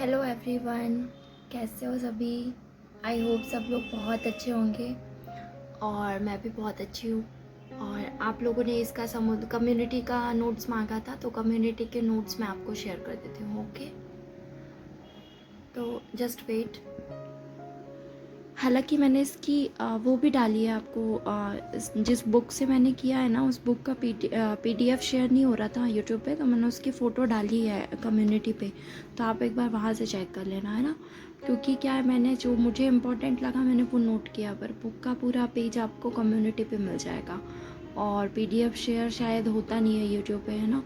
Hello everyone, कैसे हो सभी। आई होप सब लोग बहुत अच्छे होंगे और मैं भी बहुत अच्छी हूँ। और आप लोगों ने इसका कम्युनिटी का नोट्स मांगा था, तो कम्युनिटी के नोट्स मैं आपको शेयर कर देती हूँ। ओके, तो जस्ट वेट। हालांकि मैंने इसकी वो भी डाली है आपको, जिस बुक से मैंने किया है ना, उस बुक का PDF शेयर नहीं हो रहा था यूट्यूब पे, तो मैंने उसकी फ़ोटो डाली है कम्युनिटी पे। तो आप एक बार वहाँ से चेक कर लेना, है ना। क्योंकि क्या है, मैंने जो मुझे इम्पोर्टेंट लगा मैंने वो नोट किया, पर बुक का पूरा पेज आपको कम्युनिटी पे मिल जाएगा। और PDF शेयर शायद होता नहीं है यूट्यूब पे, है ना।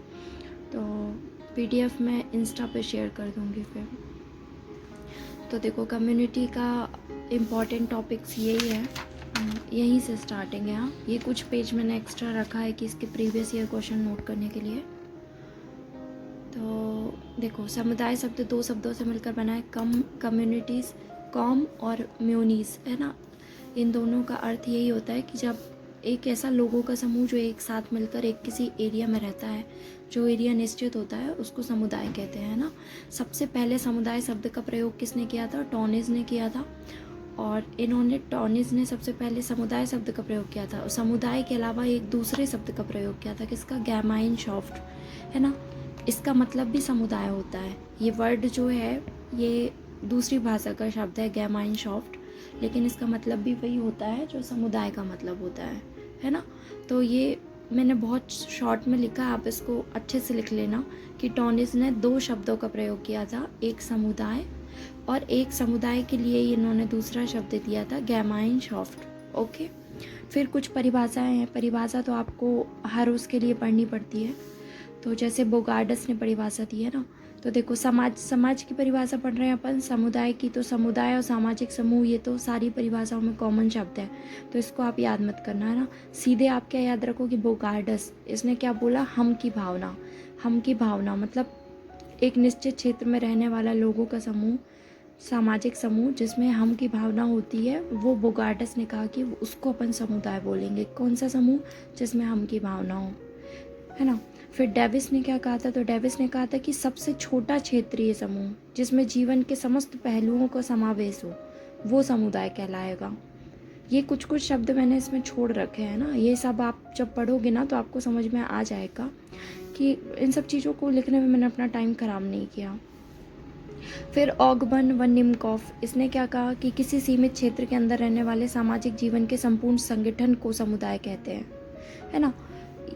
तो PDF मैं इंस्टा पे शेयर कर दूँगी फिर। तो देखो, कम्युनिटी का इम्पॉर्टेंट टॉपिक्स यही है, यहीं से स्टार्टिंग है। हाँ, ये कुछ पेज मैंने एक्स्ट्रा रखा है कि इसके प्रीवियस ईयर क्वेश्चन नोट करने के लिए। तो देखो, समुदाय शब्द दो शब्दों से मिलकर बना है, कम्युनिटीज़, कॉम और म्यूनीस, है ना। इन दोनों का अर्थ यही होता है कि जब एक ऐसा लोगों का समूह जो एक साथ मिलकर एक किसी एरिया में रहता है, जो एरिया निश्चित होता है, उसको समुदाय कहते हैं ना। सबसे पहले समुदाय शब्द का प्रयोग किसने किया था? टॉनिज ने किया था। और टॉनिज ने सबसे पहले समुदाय शब्द का प्रयोग किया था। और समुदाय के अलावा एक दूसरे शब्द का प्रयोग किया था, किसका? गैमाइनशॉफ्ट, है ना। इसका मतलब भी समुदाय होता है। ये वर्ड जो है ये दूसरी भाषा का शब्द है, गैमाइनशॉफ्ट, लेकिन इसका मतलब भी वही होता है जो समुदाय का मतलब होता है ना। तो ये मैंने बहुत शॉर्ट में लिखा, आप इसको अच्छे से लिख लेना कि टॉनिस ने दो शब्दों का प्रयोग किया था, एक समुदाय, और एक समुदाय के लिए इन्होंने दूसरा शब्द दिया था, गैमाइनशॉफ्ट। ओके, फिर कुछ परिभाषाएं हैं। परिभाषा तो आपको हर उसके लिए पढ़नी पड़ती है। तो जैसे बोगार्डस ने परिभाषा दी है ना, तो देखो, समाज की परिभाषा पढ़ रहे हैं अपन, समुदाय की। तो समुदाय और सामाजिक समूह, ये तो सारी परिभाषाओं में कॉमन शब्द है, तो इसको आप याद मत करना, है ना। सीधे आप क्या याद रखो कि बोगार्डस, इसने क्या बोला? हम की भावना। हम की भावना मतलब एक निश्चित क्षेत्र में रहने वाला लोगों का समूह, सामाजिक समूह जिसमें हम की भावना होती है, वो बोगार्डस ने कहा कि उसको अपन समुदाय बोलेंगे। कौन सा समूह? जिसमें हम की भावना हो, है ना। फिर डेविस ने क्या कहा था? तो डेविस ने कहा था कि सबसे छोटा क्षेत्रीय समूह जिसमें जीवन के समस्त पहलुओं का समावेश हो, वो समुदाय कहलाएगा। ये कुछ कुछ शब्द मैंने इसमें छोड़ रखे हैं ना, ये सब आप जब पढ़ोगे ना तो आपको समझ में आ जाएगा कि इन सब चीज़ों को लिखने में मैंने अपना टाइम ख़राब नहीं किया। फिर ऑगबर्न व निम्कॉफ, इसने क्या कहा कि किसी सीमित क्षेत्र के अंदर रहने वाले सामाजिक जीवन के संपूर्ण संगठन को समुदाय कहते हैं, है ना।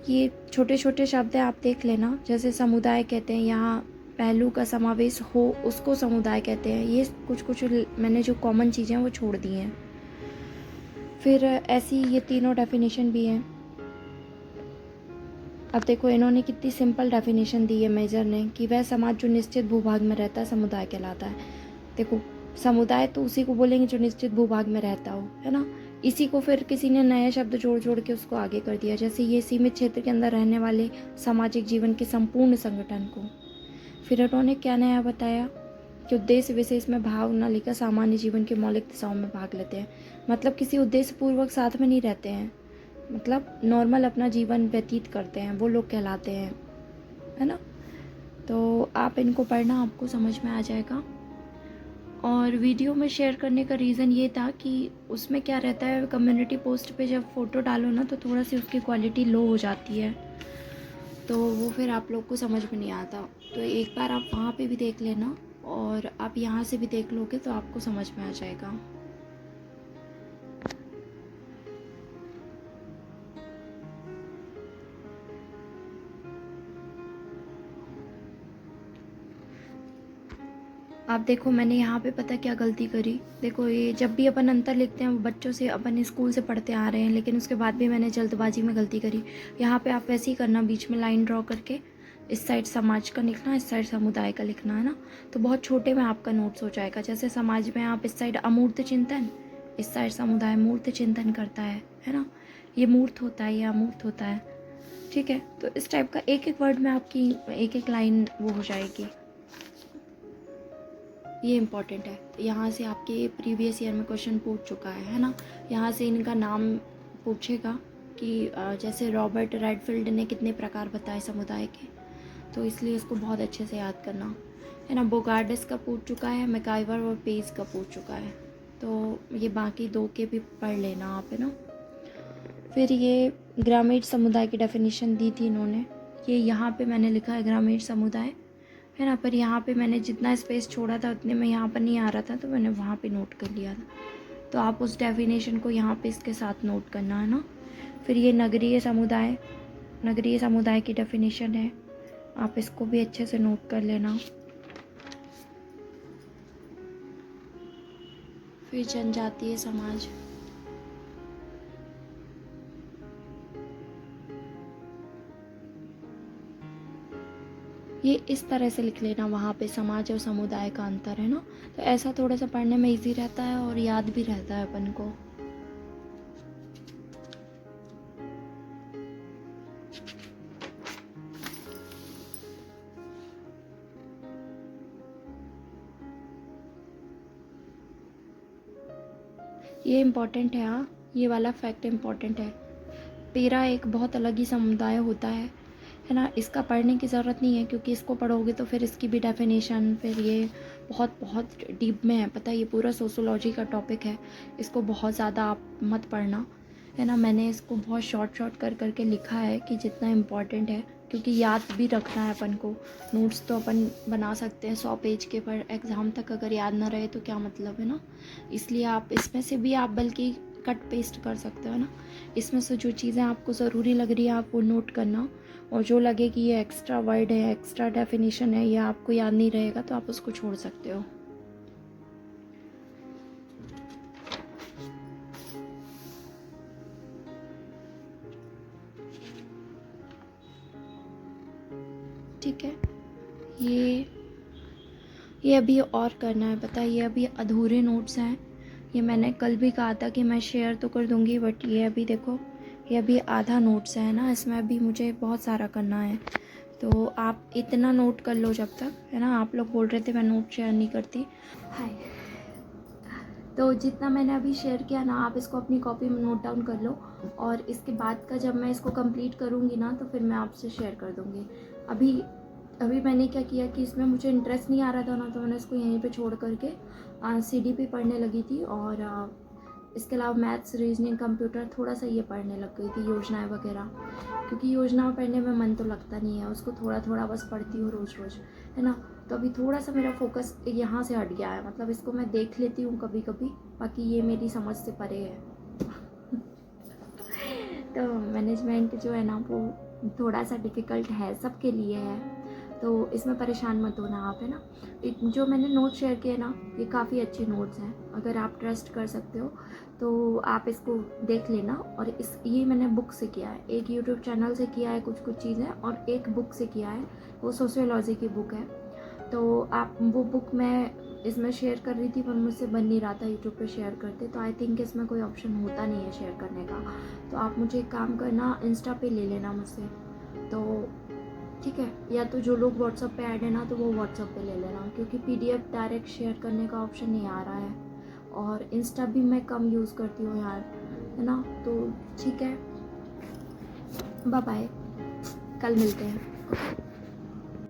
ये छोटे छोटे शब्द हैं, आप देख लेना। जैसे समुदाय कहते हैं, यहाँ पहलू का समावेश हो उसको समुदाय कहते हैं। ये कुछ कुछ मैंने जो कॉमन चीज़ें हैं वो छोड़ दी हैं। फिर ऐसी ये तीनों डेफिनेशन भी हैं। अब देखो, इन्होंने कितनी सिंपल डेफिनेशन दी है मेजर ने, कि वह समाज जो निश्चित भूभाग में रहता है समुदाय कहलाता है। देखो, समुदाय तो उसी को बोलेंगे जो निश्चित भूभाग में रहता हो, है ना। इसी को फिर किसी ने नया शब्द जोड़ जोड़ के उसको आगे कर दिया, जैसे ये सीमित क्षेत्र के अंदर रहने वाले सामाजिक जीवन के संपूर्ण संगठन को। फिर उन्होंने क्या नया बताया कि उद्देश्य विशेष में भाग न लेकर सामान्य जीवन के मौलिक दिशाओं में भाग लेते हैं। मतलब किसी उद्देश्य पूर्वक साथ में नहीं रहते हैं, मतलब नॉर्मल अपना जीवन व्यतीत करते हैं, वो लोग कहलाते हैं, है ना। तो आप इनको पढ़ना, आपको समझ में आ जाएगा। और वीडियो में शेयर करने का रीज़न ये था कि उसमें क्या रहता है, कम्युनिटी पोस्ट पे जब फ़ोटो डालो ना तो थोड़ा सी उसकी क्वालिटी लो हो जाती है, तो वो फिर आप लोग को समझ में नहीं आता। तो एक बार आप वहाँ पे भी देख लेना, और आप यहाँ से भी देख लोगे तो आपको समझ में आ जाएगा। आप देखो, मैंने यहाँ पे पता क्या गलती करी। देखो, ये जब भी अपन अंतर लिखते हैं वो बच्चों से अपन स्कूल से पढ़ते आ रहे हैं, लेकिन उसके बाद भी मैंने जल्दबाजी में गलती करी। यहाँ पे आप वैसे ही करना, बीच में लाइन ड्रॉ करके इस साइड समाज का लिखना, इस साइड समुदाय का लिखना, है ना। तो बहुत छोटे में आपका नोट्स हो जाएगा। जैसे समाज में आप इस साइड अमूर्त चिंतन, इस साइड समुदाय मूर्त चिंतन करता है ना। ये मूर्त होता है, ये अमूर्त होता है, ठीक है। तो इस टाइप का एक एक वर्ड में आपकी एक एक लाइन वो हो जाएगी। ये इम्पॉर्टेंट है। यहाँ से आपके प्रीवियस ईयर में क्वेश्चन पूछ चुका है ना। यहाँ से इनका नाम पूछेगा कि जैसे रॉबर्ट रेडफील्ड ने कितने प्रकार बताए समुदाय के, तो इसलिए इसको बहुत अच्छे से याद करना, है ना। बोगार्डिस का पूछ चुका है, मैकाइवर और पेज का पूछ चुका है, तो ये बाकी 2 के भी पढ़ लेना आप, है ना। फिर ये ग्रामीण समुदाय की डेफिनेशन दी थी इन्होंने, ये यहाँ पे मैंने लिखा है ग्रामीण समुदाय, है ना, पर यहाँ पे मैंने जितना स्पेस छोड़ा था उतने में यहाँ पर नहीं आ रहा था, तो मैंने वहाँ पे नोट कर लिया था। तो आप उस डेफिनेशन को यहाँ पे इसके साथ नोट करना, है ना। फिर ये नगरीय समुदाय की डेफिनेशन है, आप इसको भी अच्छे से नोट कर लेना। फिर जनजातीय समाज, ये इस तरह से लिख लेना, वहाँ पे समाज और समुदाय का अंतर, है ना। तो ऐसा थोड़ा सा पढ़ने में इजी रहता है और याद भी रहता है अपन को। ये इम्पॉर्टेंट है, हाँ, ये वाला फैक्ट इम्पॉर्टेंट है। पेरा एक बहुत अलग ही समुदाय होता है ना। इसका पढ़ने की ज़रूरत नहीं है, क्योंकि इसको पढ़ोगे तो फिर इसकी भी डेफिनेशन, फिर ये बहुत बहुत डीप में है, पता है, ये पूरा सोशोलॉजी का टॉपिक है। इसको बहुत ज़्यादा आप मत पढ़ना, है ना। मैंने इसको बहुत शॉर्ट कर करके लिखा है कि जितना इम्पॉर्टेंट है, क्योंकि याद भी रखना है अपन को। नोट्स तो अपन बना सकते हैं 100 पेज के, पर एग्ज़ाम तक अगर याद ना रहे तो क्या मतलब, है ना। इसलिए आप इसमें से भी आप बल्कि कट पेस्ट कर सकते हो ना। इसमें से जो चीज़ें आपको ज़रूरी लग रही है आप वो नोट करना, और जो लगे कि ये एक्स्ट्रा वर्ड है, एक्स्ट्रा डेफिनेशन है, या आपको याद नहीं रहेगा तो आप उसको छोड़ सकते हो। ठीक है, ये अभी और करना है, पता है, ये अभी अधूरे नोट्स हैं। ये मैंने कल भी कहा था कि मैं शेयर तो कर दूंगी, बट ये अभी देखो, ये अभी आधा नोट्स है ना, इसमें अभी मुझे बहुत सारा करना है। तो आप इतना नोट कर लो जब तक, है ना। आप लोग बोल रहे थे मैं नोट शेयर नहीं करती, हाय। तो जितना मैंने अभी शेयर किया ना, आप इसको अपनी कॉपी में नोट डाउन कर लो, और इसके बाद का जब मैं इसको कंप्लीट करूँगी ना, तो फिर मैं आपसे शेयर कर दूँगी। अभी मैंने क्या किया कि इसमें मुझे इंटरेस्ट नहीं आ रहा था ना, तो मैंने इसको यहीं पे छोड़ करके CDP पढ़ने लगी थी, और इसके अलावा मैथ्स, रीजनिंग, कंप्यूटर थोड़ा सा ये पढ़ने लग गई थी, योजनाएं वगैरह, क्योंकि योजनाएं पढ़ने में मन तो लगता नहीं है, उसको थोड़ा थोड़ा बस पढ़ती हूँ रोज़ रोज़, है ना। तो अभी थोड़ा सा मेरा फोकस यहाँ से हट गया है, मतलब इसको मैं देख लेती हूँ कभी कभी, बाकी ये मेरी समझ से परे है। तो मैनेजमेंट जो है ना वो थोड़ा सा डिफ़िकल्ट है, सबके लिए है, तो इसमें परेशान मत होना आप, है ना। जो मैंने नोट शेयर किए ना, ये काफ़ी अच्छे नोट्स हैं, अगर आप ट्रस्ट कर सकते हो तो आप इसको देख लेना। और ये मैंने बुक से किया है, एक यूट्यूब चैनल से किया है कुछ चीज़ें, और एक बुक से किया है, वो सोशियोलॉजी की बुक है। तो आप वो बुक मैं इसमें शेयर कर रही थी, पर मुझसे बन नहीं रहा था यूट्यूब पे शेयर करते, तो आई थिंक इसमें कोई ऑप्शन होता नहीं है शेयर करने का। तो आप मुझे एक काम करना, इंस्टा पे ले लेना मुझसे, तो ठीक है, या तो जो लोग व्हाट्सअप पे ऐड है ना, तो वो व्हाट्सअप पे ले लेना, क्योंकि PDF डायरेक्ट शेयर करने का ऑप्शन नहीं आ रहा है, और इंस्टा भी मैं कम यूज़ करती हूँ यार, है ना। तो ठीक है, बाय बाय, कल मिलते हैं।